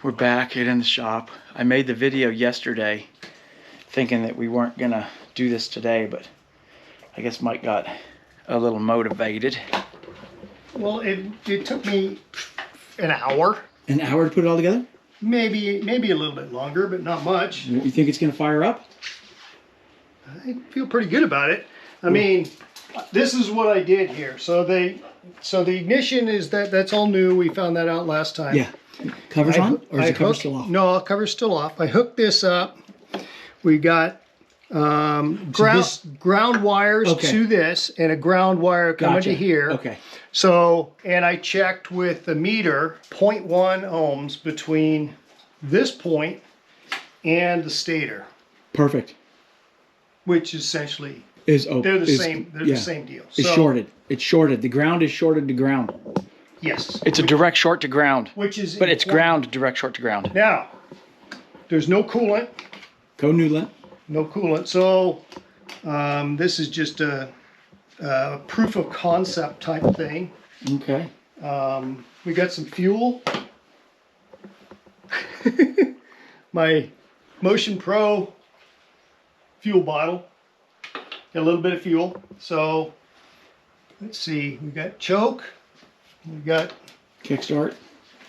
We're back in the shop. I made the video yesterday thinking that we weren't gonna do this today, but I guess Mike got a little motivated. Well, it took me an hour. An hour to put it all together? Maybe a little bit longer, but not much. You think it's gonna fire up? I feel pretty good about it. I mean, this is what I did here. So the ignition is that's all new. We found that out last time. Yeah. Cover's on? Or is the cover still off? No, cover's still off. I hooked this up. We got ground wires to this and a ground wire coming to here. Okay. So, and I checked with the meter, 0.1 ohms between this point and the stator. Perfect. Which essentially Is they're the same. They're the same deal. It's shorted. It's shorted. The ground is shorted to ground. Yes. It's a direct short to ground. Which is But it's ground, direct short to ground. Now, there's no coolant. Co-Newland. No coolant. So this is just a proof of concept type thing. Okay. We got some fuel. My Motion Pro fuel bottle. Got a little bit of fuel. So let's see. We got choke. We got Kickstart.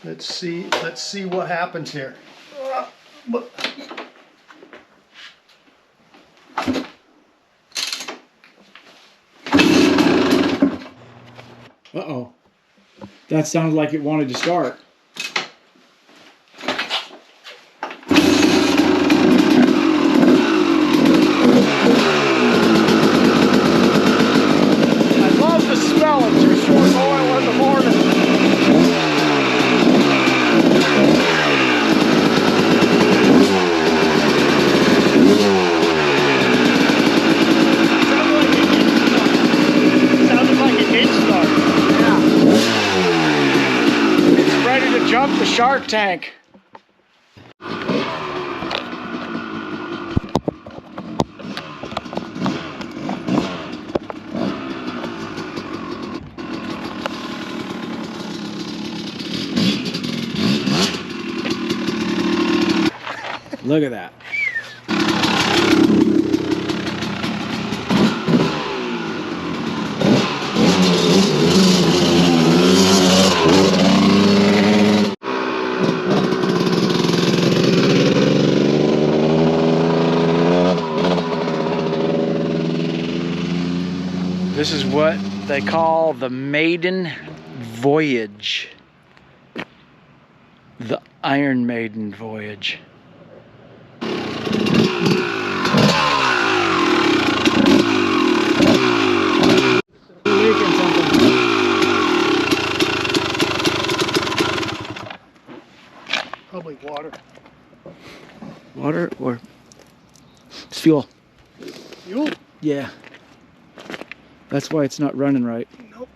Let's see what happens here. Uh-oh. That sounded like it wanted to start. I love the smell of too short oil in the morning. Sounded like an engine start. Yeah. It's ready to jump the Shark Tank. Look at that. This is what they call the maiden voyage. The Iron Maiden voyage. Leaking something. Probably water. Water or it's fuel? Fuel? Yeah. That's why it's not running right. Nope.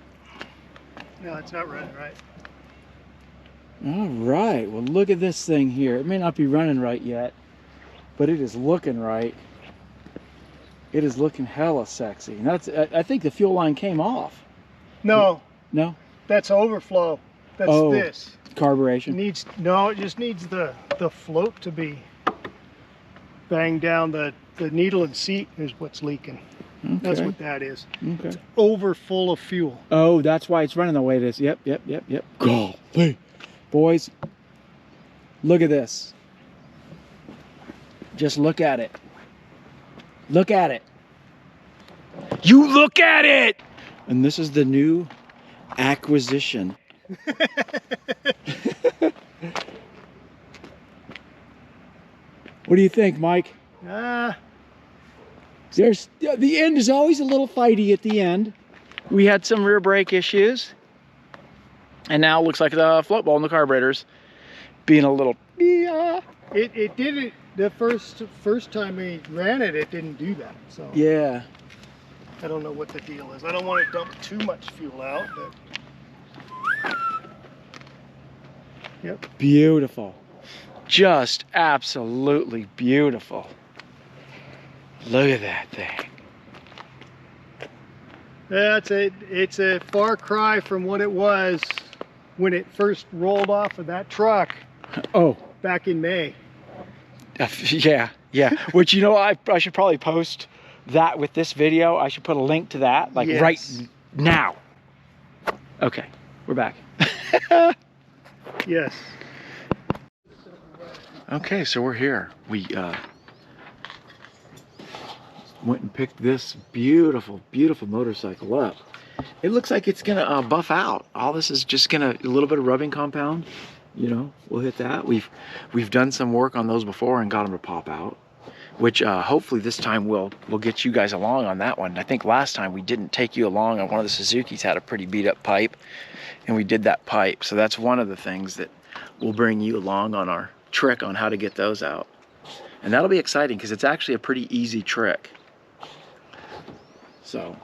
No, it's not running right. All right. Well, look at this thing here. It may not be running right yet, but it is looking right. It is looking hella sexy. And that's. I think the fuel line came off. No. No. That's overflow. That's this. Carburation. It just needs the float to be banged down. The needle and seat is what's leaking. Okay. That's what that is. Okay. It's over full of fuel. Oh, that's why it's running the way it is. Yep. Golly. Boys, look at this. Just look at it. Look at it. You look at it! And this is the new acquisition. What do you think, Mike? There's the end is always a little fighty at the end. We had some rear brake issues. And now it looks like the float ball in the carburetor's being a little It did it the first time we ran it, it didn't do that. So yeah. I don't know what the deal is. I don't want to dump too much fuel out, but yep. Beautiful. Just absolutely beautiful. Look at that thing. Yeah, it's a far cry from what it was when it first rolled off of that truck. Oh, back in May. Yeah, yeah. Which, you know, I should probably post that with this video. I should put a link to that, like, Yes. right now. Okay, we're back. Yes. Okay, so we're here. We went and picked this beautiful, beautiful motorcycle up. It looks like it's gonna buff out. All this is just gonna, a little bit of rubbing compound, you know, we'll hit that. We've done some work on those before and got them to pop out, which hopefully this time we'll get you guys along on that one. I think last time we didn't take you along on one of the Suzuki's, had a pretty beat up pipe, and we did that pipe. So that's one of the things that we'll bring you along on our trick on how to get those out. And that'll be exciting because it's actually a pretty easy trick. So.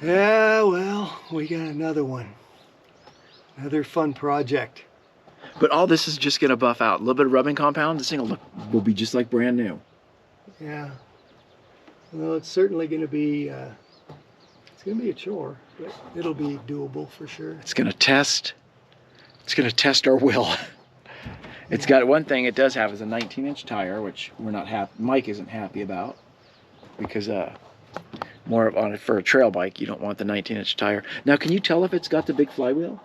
Yeah, well, we got another one. Another fun project. But all this is just gonna buff out. A little bit of rubbing compound, this thing will be just like brand new. Yeah. Well, it's certainly gonna be it's gonna be a chore, but it'll be doable for sure. It's gonna test our will. It's got one thing it does have is a 19-inch tire, which we're not happy, Mike isn't happy about, because more of on it for a trail bike, you don't want the 19-inch tire. Now, can you tell if it's got the big flywheel?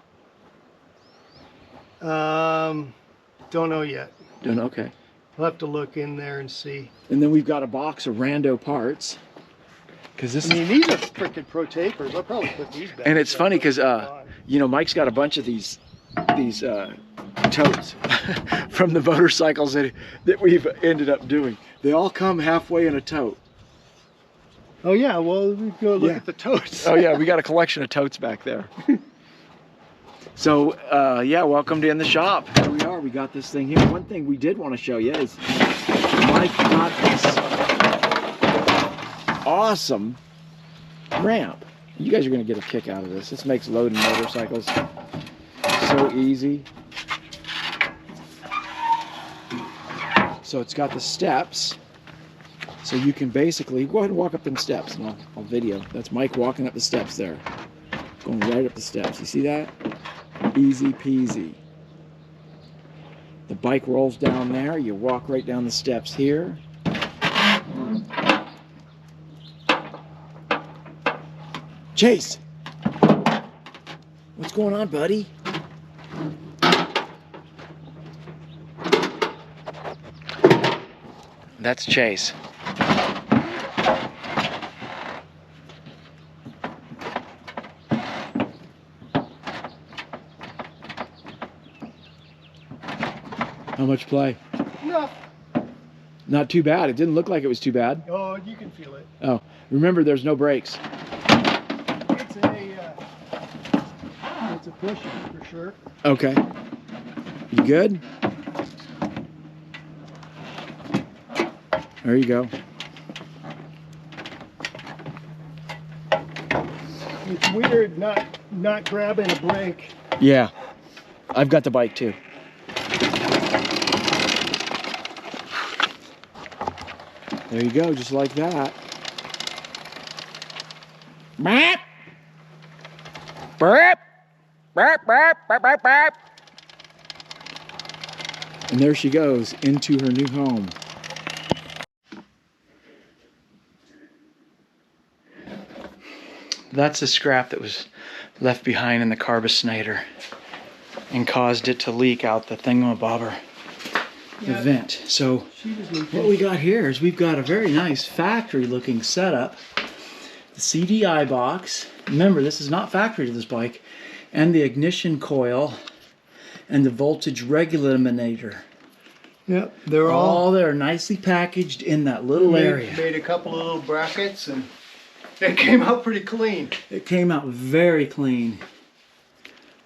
Don't know yet. Don't know, okay. We'll have to look in there and see. And then we've got a box of rando parts. Cause this I mean, these are freaking pro tapers. I'll probably put these back. and it's funny because you know, Mike's got a bunch of these totes from the motorcycles that we've ended up doing. They all come halfway in a tote. Oh yeah, well, we go look at the totes. Oh yeah, we got a collection of totes back there. So yeah, welcome to In the Shop. Here we are. We got this thing here. One thing we did want to show you is Mike got this awesome ramp. You guys are going to get a kick out of this. This makes loading motorcycles so easy. So it's got the steps. So you can basically go ahead and walk up them steps, and I'll video. That's Mike walking up the steps there. Going right up the steps. You see that? Easy peasy. The bike rolls down there. You walk right down the steps here. Chase! What's going on, buddy? That's Chase. How much play? Enough. Not too bad. It didn't look like it was too bad. Oh, you can feel it. Oh, remember there's no brakes. It's a pusher for sure. Okay. You good? There you go. It's weird not grabbing a brake. Yeah. I've got the bike too. There you go, just like that. Burp. Burp. Burp, burp, burp, burp, burp. And there she goes into her new home. That's the scrap that was left behind in the carbosnator and caused it to leak out the thingamabobber, the vent. So what we got here is we've got a very nice factory looking setup. The CDI box, remember this is not factory to this bike, and the ignition coil and the voltage regulator. Yep, they're all there nicely packaged in that little area. Made a couple of little brackets and it came out pretty clean. It came out very clean.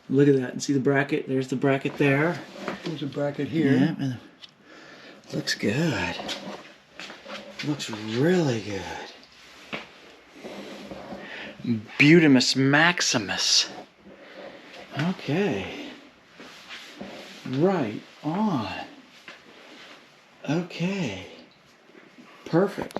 Look at that, and see the bracket? There's the bracket there. There's a bracket here. Yeah, and looks good. Looks really good. Butimus Maximus. Okay. Right on. Okay. Perfect.